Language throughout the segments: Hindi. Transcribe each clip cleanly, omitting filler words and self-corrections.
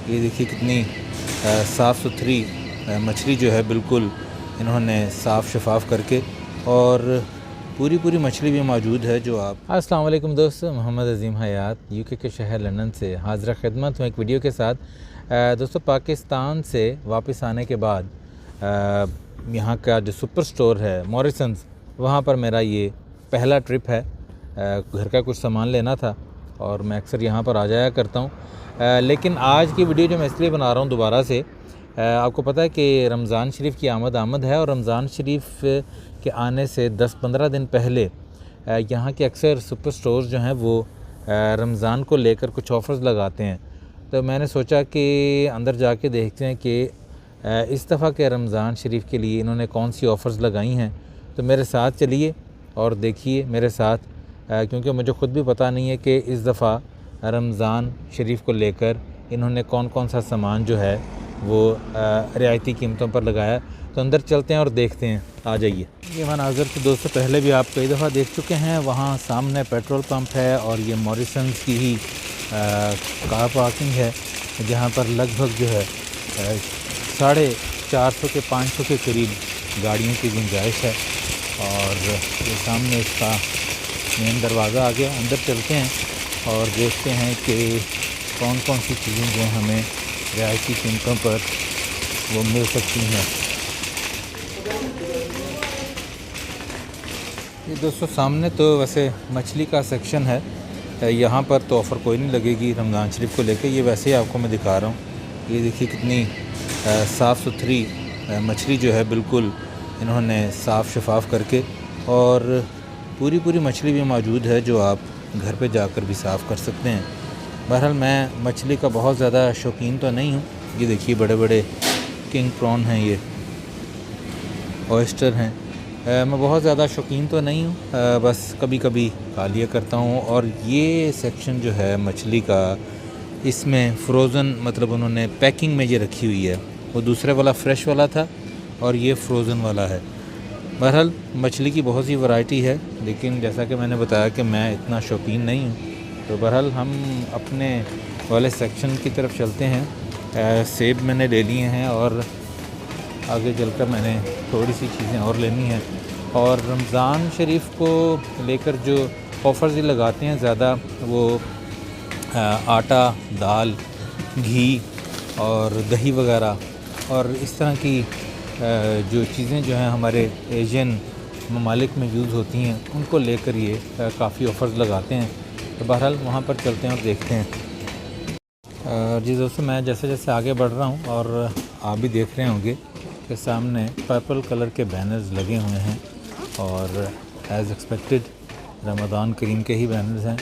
ये देखिए कितनी साफ़ सुथरी मछली जो है, बिल्कुल इन्होंने साफ़ शफाफ करके, और पूरी मछली भी मौजूद है जो आप। अस्सलाम वालेकुम दोस्तों, मोहम्मद अज़ीम हयात यूके के शहर लंदन से हाज़िर खिदमत हूँ एक वीडियो के साथ। दोस्तों, पाकिस्तान से वापस आने के बाद यहाँ का जो सुपर स्टोर है मॉरिसन्स, वहाँ पर मेरा ये पहला ट्रिप है। घर का कुछ सामान लेना था और मैं अक्सर यहाँ पर आ जाया करता हूँ। लेकिन आज की वीडियो जो मैं इसलिए बना रहा हूँ दोबारा से, आपको पता है कि रमज़ान शरीफ की आमद है, और रमज़ान शरीफ के आने से 10-15 दिन पहले यहाँ के अक्सर सुपर स्टोर्स जो हैं वो रमज़ान को लेकर कुछ ऑफ़र्स लगाते हैं। तो मैंने सोचा कि अंदर जाके देखते हैं कि इस दफ़ा के रमज़ान शरीफ के लिए इन्होंने कौन सी ऑफ़र्स लगाई हैं। तो मेरे साथ चलिए और देखिए मेरे साथ, क्योंकि मुझे ख़ुद भी पता नहीं है कि इस दफ़ा रमज़ान शरीफ को लेकर इन्होंने कौन कौन सा सामान जो है वो रियायती कीमतों पर लगाया। तो अंदर चलते हैं और देखते हैं, आ जाइए। ये मनाज़र तो दोस्तों पहले भी आप कई दफ़ा देख चुके हैं। वहाँ सामने पेट्रोल पंप है और ये मॉरिसन्स की ही कार पार्किंग है, जहाँ पर लगभग जो है 450 के 500 के करीब गाड़ियों की गुंजाइश है। और ये सामने इसका मेन दरवाज़ा आ गया। अंदर चलते हैं और देखते हैं कि कौन कौन सी चीज़ें जो हमें रियायती कीमतों पर वो मिल सकती हैं। ये दोस्तों सामने तो वैसे मछली का सेक्शन है, यहाँ पर तो ऑफ़र कोई नहीं लगेगी रमज़ान शरीफ को लेकर। ये वैसे ही आपको मैं दिखा रहा हूँ। ये देखिए कितनी साफ़ सुथरी मछली जो है, बिल्कुल इन्होंने साफ़ शफाफ करके, और पूरी मछली भी मौजूद है जो आप घर पे जाकर भी साफ़ कर सकते हैं। बहरहाल मैं मछली का बहुत ज़्यादा शौकीन तो नहीं हूँ। ये देखिए बड़े बड़े किंग प्रॉन हैं, ये ऑयस्टर हैं। मैं बहुत ज़्यादा शौकीन तो नहीं हूँ, बस कभी कभी खा लिया करता हूँ। और ये सेक्शन जो है मछली का, इसमें फ़्रोज़न, मतलब उन्होंने पैकिंग में ये रखी हुई है। वो दूसरे वाला फ़्रेश वाला था और ये फ्रोज़न वाला है। बहरहाल मछली की बहुत सी वैरायटी है, लेकिन जैसा कि मैंने बताया कि मैं इतना शौकीन नहीं हूँ। तो बहरहाल हम अपने वाले सेक्शन की तरफ चलते हैं। सेब मैंने ले लिए हैं और आगे चलकर मैंने थोड़ी सी चीज़ें और लेनी हैं। और रमज़ान शरीफ को लेकर जो ऑफ़र्स ही लगाते हैं ज़्यादा, वो आटा, दाल, घी और दही वगैरह, और इस तरह की जो चीज़ें जो हैं हमारे एशियन ममालिक में यूज़ होती हैं, उनको लेकर ये काफ़ी ऑफ़र्स लगाते हैं। तो बहरहाल वहाँ पर चलते हैं और देखते हैं। जी दोस्तों, मैं जैसे जैसे आगे बढ़ रहा हूँ, और आप भी देख रहे होंगे कि सामने पर्पल कलर के बैनर्स लगे हुए हैं, और एज़ एक्सपेक्टेड रमज़ान करीम के ही बैनर्स हैं।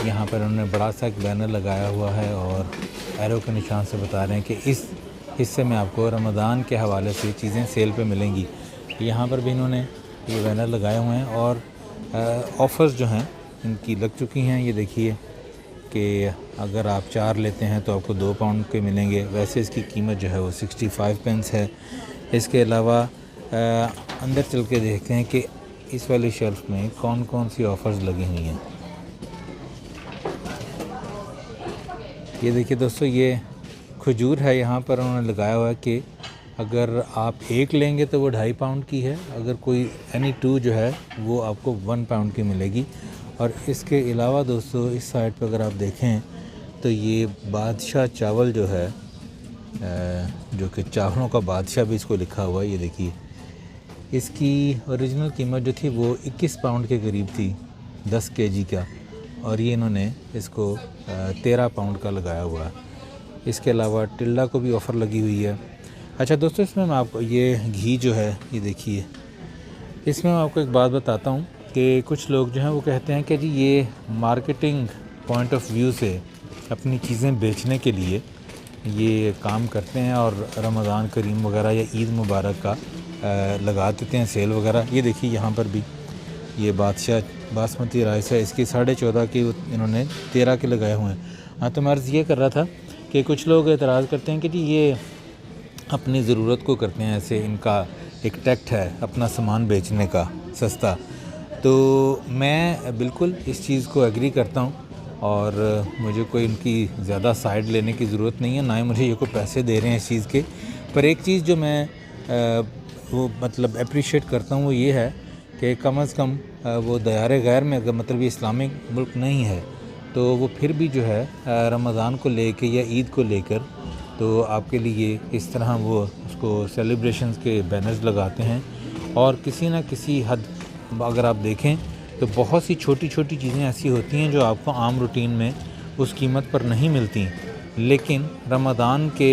यहाँ पर उन्होंने बड़ा सा एक बैनर लगाया हुआ है और एरो के निशान से बता रहे हैं कि इस हिस्से में आपको रमज़ान के हवाले से चीज़ें सेल पे मिलेंगी। यहाँ पर भी इन्होंने ये बैनर लगाए हुए हैं, और ऑफ़र्स जो हैं इनकी लग चुकी हैं। ये देखिए कि अगर आप 4 लेते हैं तो आपको 2 पाउंड के मिलेंगे। वैसे इसकी कीमत जो है वो 65 पेंस है। इसके अलावा अंदर चल के देखते हैं कि इस वाली शेल्फ़ में कौन कौन सी ऑफ़र्स लगी हुई हैं। ये देखिए दोस्तों, ये खजूर है, यहाँ पर उन्होंने लगाया हुआ है कि अगर आप एक लेंगे तो वो 2.5 पाउंड की है, अगर कोई एनी 2 जो है वो आपको 1 पाउंड की मिलेगी। और इसके अलावा दोस्तों इस साइड पर अगर आप देखें तो ये बादशाह चावल जो है, जो कि चावलों का बादशाह भी इसको लिखा हुआ है। ये देखिए, इसकी ओरिजिनल कीमत जो थी वो 21 पाउंड के करीब थी 10 केजी का, और ये इन्होंने इसको 13 पाउंड का लगाया हुआ है। इसके अलावा टिल्डा को भी ऑफ़र लगी हुई है। अच्छा दोस्तों, इसमें मैं आपको ये घी जो है, ये देखिए, इसमें मैं आपको एक बात बताता हूँ कि कुछ लोग जो हैं वो कहते हैं कि जी ये मार्केटिंग पॉइंट ऑफ व्यू से अपनी चीज़ें बेचने के लिए ये काम करते हैं, और रमज़ान करीम वगैरह या ईद मुबारक का लगा देते हैं सेल वगैरह। ये देखिए यहाँ पर भी ये बादशाह बासमती राइस है, इसकी 14.5 की इन्होंने 13 के लगाए हुए हैं। हाँ, तो मैं अर्ज़ ये कर रहा था कि कुछ लोग एतराज़ करते हैं कि जी ये अपनी ज़रूरत को करते हैं, ऐसे इनका एक टैक्ट है अपना सामान बेचने का सस्ता। तो मैं बिल्कुल इस चीज़ को एग्री करता हूँ और मुझे कोई उनकी ज़्यादा साइड लेने की ज़रूरत नहीं है, ना ही मुझे ये कोई पैसे दे रहे हैं इस चीज़ के। पर एक चीज़ जो मैं वो मतलब अप्रिशिएट करता हूँ वो ये है कि कम अज़ कम वो दयार गैर में अगर मतलब ये इस्लामिक मुल्क नहीं है तो वो फिर भी जो है रमज़ान को लेके या ईद को लेकर तो आपके लिए इस तरह वो उसको सेलिब्रेशंस के बैनर्स लगाते हैं। और किसी न किसी हद अगर आप देखें तो बहुत सी छोटी छोटी चीज़ें ऐसी होती हैं जो आपको आम रूटीन में उस कीमत पर नहीं मिलती, लेकिन रमज़ान के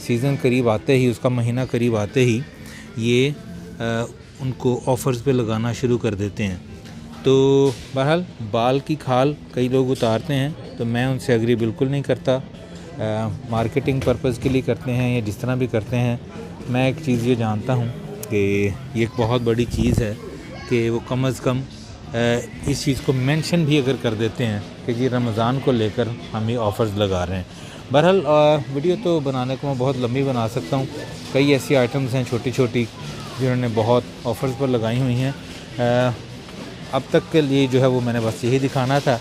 सीज़न करीब आते ही, उसका महीना करीब आते ही ये उनको ऑफ़र्स पे लगाना शुरू कर देते हैं। तो बहरहाल बाल की खाल कई लोग उतारते हैं, तो मैं उनसे एग्री बिल्कुल नहीं करता। मार्केटिंग पर्पज़ के लिए करते हैं या जिस तरह भी करते हैं, मैं एक चीज़ ये जानता हूँ कि ये एक बहुत बड़ी चीज़ है कि वो कम अज़ कम इस चीज़ को मेंशन भी अगर कर देते हैं कि जी रमज़ान को लेकर हम ये ऑफ़र्स लगा रहे हैं। बहरहाल वीडियो तो बनाने को मैं बहुत लंबी बना सकता हूँ, कई ऐसी आइटम्स हैं छोटी छोटी जिन्होंने बहुत ऑफ़र्स पर लगाई हुई हैं। अब तक के लिए जो है वो मैंने बस यही दिखाना था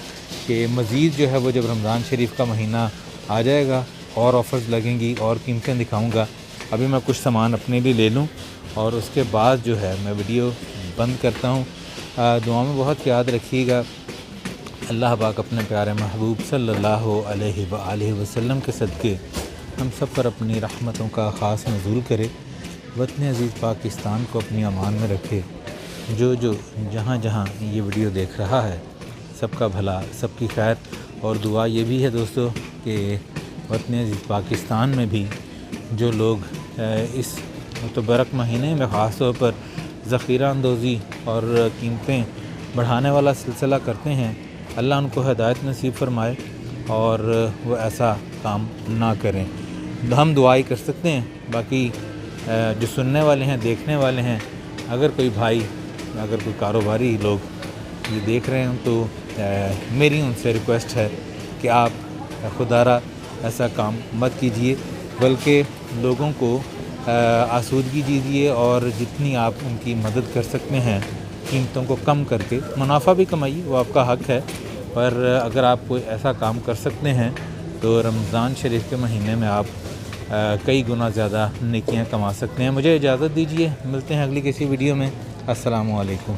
कि मज़ीद जो है वो जब रमज़ान शरीफ का महीना आ जाएगा और ऑफ़र्स लगेंगी और कीमतें दिखाऊंगा। अभी मैं कुछ सामान अपने लिए ले लूं और उसके बाद जो है मैं वीडियो बंद करता हूं। दुआ में बहुत याद रखिएगा। अल्लाह पाक अपने प्यारे महबूब सल्लल्लाहु अलैहि वसल्लम के सदक़े हम सब पर अपनी रहमतों का ख़ास नज़ूल करे। वतन अज़ीज़ पाकिस्तान को अपनी अमान में रखे। जो जहाँ जहाँ ये वीडियो देख रहा है सबका भला, सबकी खैर। और दुआ ये भी है दोस्तों कि वतन अज़ीज़ पाकिस्तान में भी जो लोग इस मुतबरक महीने में ख़ास तौर पर ज़ख़ीरा अंदोज़ी और कीमतें बढ़ाने वाला सिलसिला करते हैं, अल्लाह उनको हिदायत नसीब फरमाए और वो ऐसा काम ना करें। हम दुआई कर सकते हैं। बाकी जो सुनने वाले हैं, देखने वाले हैं, अगर कोई भाई, अगर कोई कारोबारी लोग ये देख रहे हैं तो मेरी उनसे रिक्वेस्ट है कि आप खुदारा ऐसा काम मत कीजिए, बल्कि लोगों को आसूदगी दीजिए और जितनी आप उनकी मदद कर सकते हैं कीमतों को कम करके मुनाफा भी कमाइए, वो आपका हक है। पर अगर आप कोई ऐसा काम कर सकते हैं तो रमज़ान शरीफ के महीने में आप कई गुना ज़्यादा नेकियां कमा सकते हैं। मुझे इजाज़त दीजिए, मिलते हैं अगली किसी वीडियो में। अस्सलामु अलैकुम।